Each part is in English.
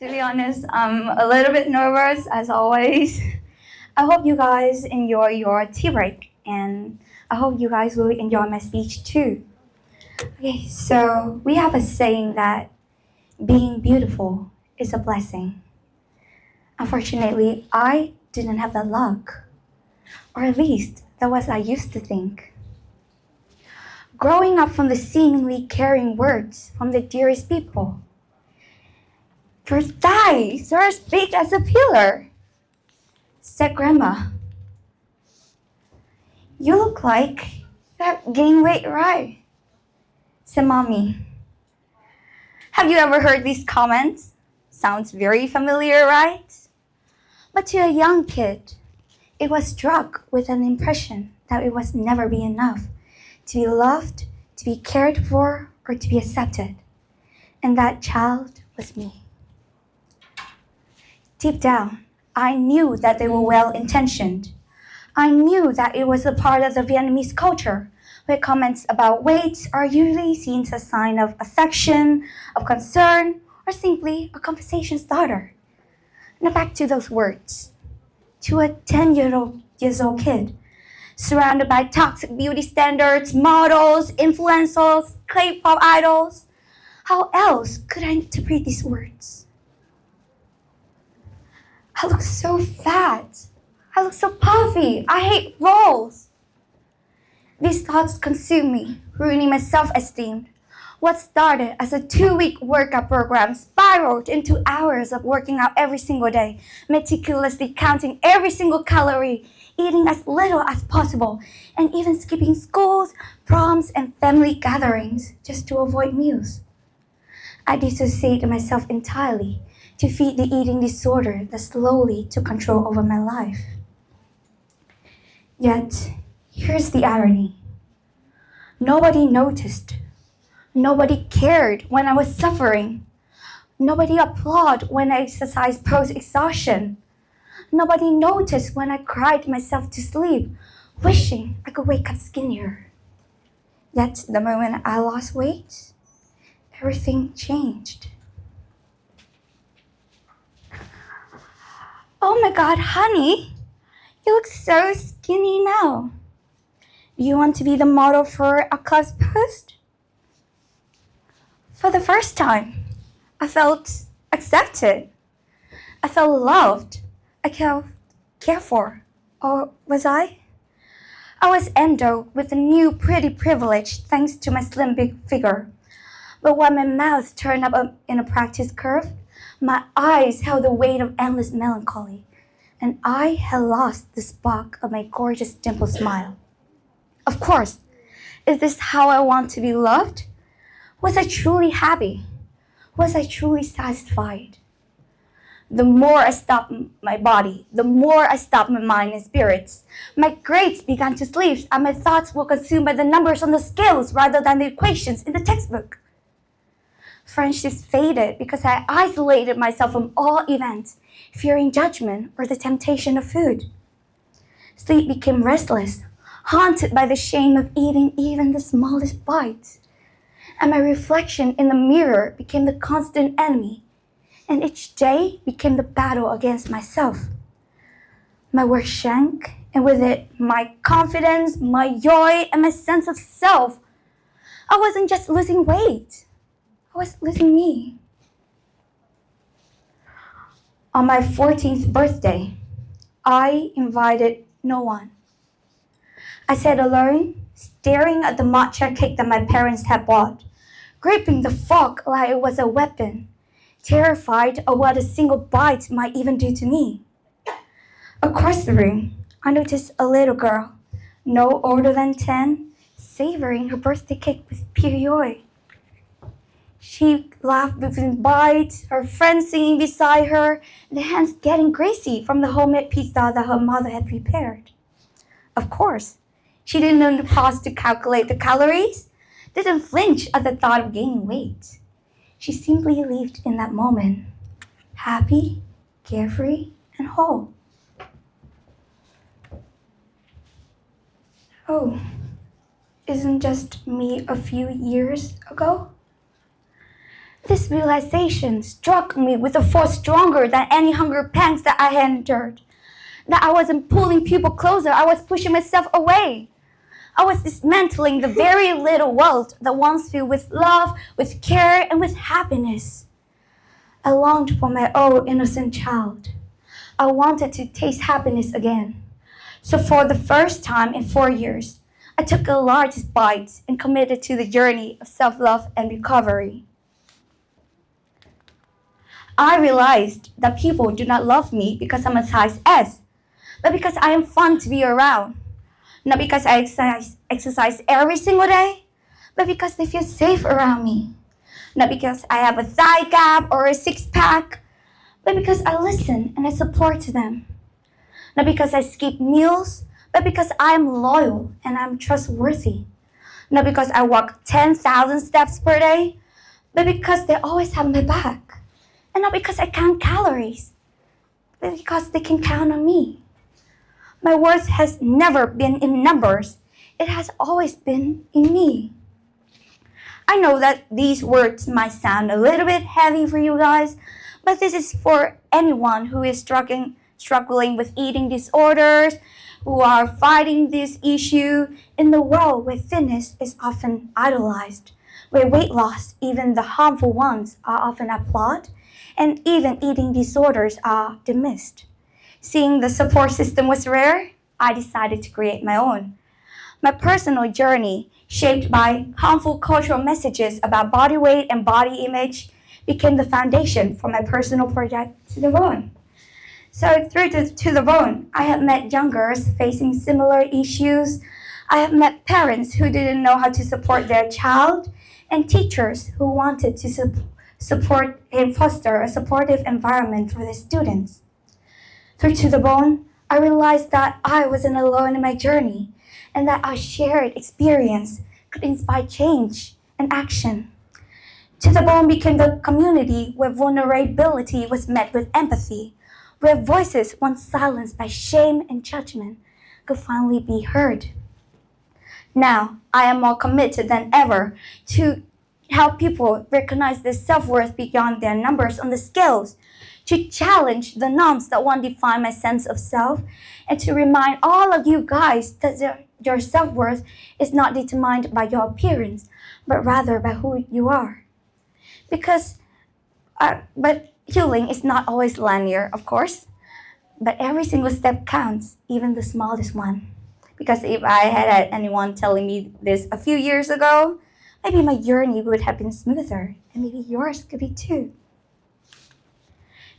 To be honest, I'm a little bit nervous as always. I hope you guys enjoy your tea break and I hope you guys will enjoy my speech too. Okay, so we have a saying that being beautiful is a blessing. Unfortunately, I didn't have that luck, or at least that was I used to think. Growing up from the seemingly caring words from the dearest people. Your thighs are as big as a pillar, said Grandma. You look like you have gained weight, right? Said Mommy. Have you ever heard these comments? Sounds very familiar, right? But to a young kid, it was struck with an impression that it was never be enough to be loved, to be cared for, or to be accepted. And that child was me. Deep down, I knew that they were well-intentioned. I knew that it was a part of the Vietnamese culture, where comments about weight are usually seen as a sign of affection, of concern, or simply a conversation starter. Now back to those words. To a 10-year-old kid, surrounded by toxic beauty standards, models, influencers, K-pop idols, how else could I interpret these words? I look so fat. I look so puffy. I hate rolls. These thoughts consume me, ruining my self-esteem. What started as a 2-week workout program spiraled into hours of working out every single day, meticulously counting every single calorie, eating as little as possible, and even skipping schools, proms, and family gatherings just to avoid meals. I dissociated myself entirely to feed the eating disorder that slowly took control over my life. Yet, here's the irony. Nobody noticed. Nobody cared when I was suffering. Nobody applauded when I exercised post-exhaustion. Nobody noticed when I cried myself to sleep, wishing I could wake up skinnier. Yet, the moment I lost weight, everything changed. Oh my God, honey, you look so skinny now. Do you want to be the model for a class post? For the first time, I felt accepted. I felt loved. I felt cared for. Or was I? I was endowed with a new pretty privilege thanks to my slim big figure. But when my mouth turned up in a practice curve, my eyes held the weight of endless melancholy, and I had lost the spark of my gorgeous dimple smile. Of course, is this how I want to be loved? Was I truly happy? Was I truly satisfied? The more I stopped my body, the more I stopped my mind and spirits. My grades began to slip, and my thoughts were consumed by the numbers on the scales rather than the equations in the textbook. Friendships faded because I isolated myself from all events, fearing judgment or the temptation of food. Sleep became restless, haunted by the shame of eating even the smallest bite. And my reflection in the mirror became the constant enemy, and each day became the battle against myself. My work shrank, and with it, my confidence, my joy, and my sense of self. I wasn't just losing weight, I was losing me. On my 14th birthday, I invited no one. I sat alone, staring at the matcha cake that my parents had bought, gripping the fork like it was a weapon, terrified of what a single bite might even do to me. Across the room, I noticed a little girl, no older than 10, savoring her birthday cake with pure joy. She laughed between bites, her friends singing beside her, and the hands getting greasy from the homemade pizza that her mother had prepared. Of course, she didn't pause to calculate the calories, didn't flinch at the thought of gaining weight. She simply lived in that moment, happy, carefree, and whole. Oh, isn't just me a few years ago? This realization struck me with a force stronger than any hunger pangs that I had endured. That I wasn't pulling people closer, I was pushing myself away. I was dismantling the very little world that once filled with love, with care, and with happiness. I longed for my own innocent child. I wanted to taste happiness again. So for the first time in 4 years, I took a large bite and committed to the journey of self-love and recovery. I realized that people do not love me because I'm a size S, but because I am fun to be around. Not because I exercise every single day, but because they feel safe around me. Not because I have a thigh gap or a six-pack, but because I listen and I support them. Not because I skip meals, but because I am loyal and I'm trustworthy. Not because I walk 10,000 steps per day, but because they always have my back. And not because I count calories, but because they can count on me. My worth has never been in numbers. It has always been in me. I know that these words might sound a little bit heavy for you guys, but this is for anyone who is struggling with eating disorders, who are fighting this issue in the world where thinness is often idolized, where weight loss, even the harmful ones, are often applauded, and even eating disorders are dismissed. Seeing the support system was rare, I decided to create my own. My personal journey, shaped by harmful cultural messages about body weight and body image, became the foundation for my personal project, To the Bone. So through To the Bone, I have met young girls facing similar issues. I have met parents who didn't know how to support their child, and teachers who wanted to support and foster a supportive environment for their students. Through To the Bone, I realized that I wasn't alone in my journey, and that our shared experience could inspire change and action. To the Bone became the community where vulnerability was met with empathy, where voices once silenced by shame and judgment could finally be heard. Now, I am more committed than ever to help people recognize their self-worth beyond their numbers on the scales, to challenge the norms that once define my sense of self, and to remind all of you guys that your self-worth is not determined by your appearance, but rather by who you are. But healing is not always linear, of course, but every single step counts, even the smallest one. Because if I had anyone telling me this a few years ago, maybe my journey would have been smoother, and maybe yours could be too.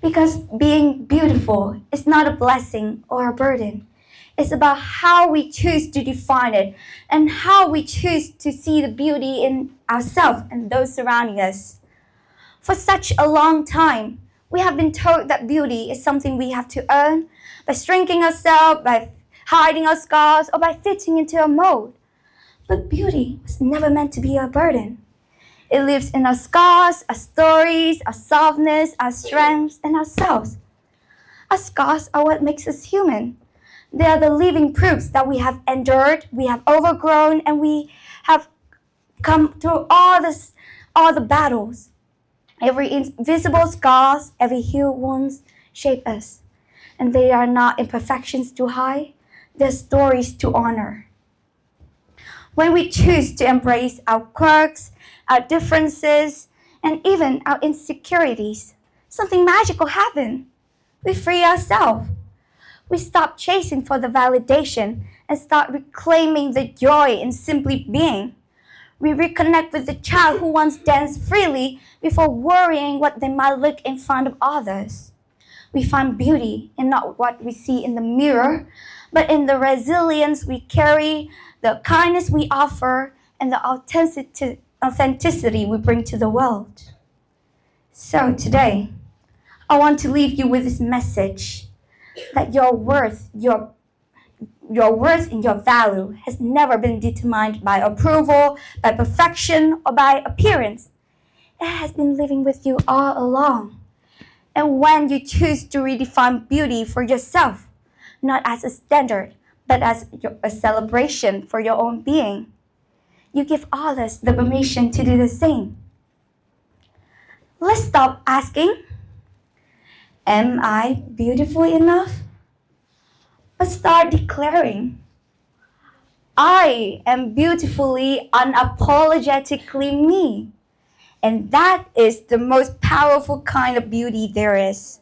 Because being beautiful is not a blessing or a burden. It's about how we choose to define it and how we choose to see the beauty in ourselves and those surrounding us. For such a long time, we have been told that beauty is something we have to earn by shrinking ourselves, by hiding our scars, or by fitting into a mold. But beauty was never meant to be a burden. It lives in our scars, our stories, our softness, our strengths, and ourselves. Our scars are what makes us human. They are the living proofs that we have endured, we have overgrown, and we have come through all the battles. Every invisible scars, every healed wounds shape us. And they are not imperfections to hide, they're stories to honor. When we choose to embrace our quirks, our differences, and even our insecurities, something magical happens. We free ourselves. We stop chasing for the validation and start reclaiming the joy in simply being. We reconnect with the child who once danced freely before worrying what they might look in front of others. We find beauty in not what we see in the mirror, but in the resilience we carry, the kindness we offer, and the authenticity we bring to the world. So today, I want to leave you with this message that your worth and your value has never been determined by approval, by perfection, or by appearance. It has been living with you all along. And when you choose to redefine beauty for yourself, not as a standard, but as a celebration for your own being, you give others the permission to do the same. Let's stop asking, am I beautiful enough? But start declaring, I am beautifully, unapologetically me. And that is the most powerful kind of beauty there is.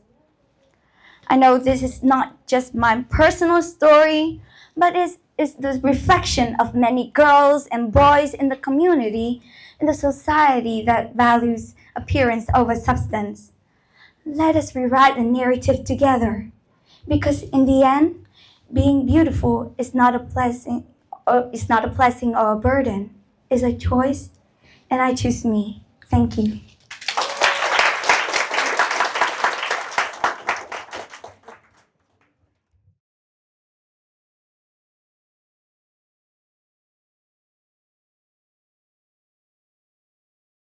I know this is not just my personal story, but it's the reflection of many girls and boys in the community, in the society that values appearance over substance. Let us rewrite the narrative together, because in the end, being beautiful is not a blessing, or a burden. It's a choice, and I choose me. Thank you.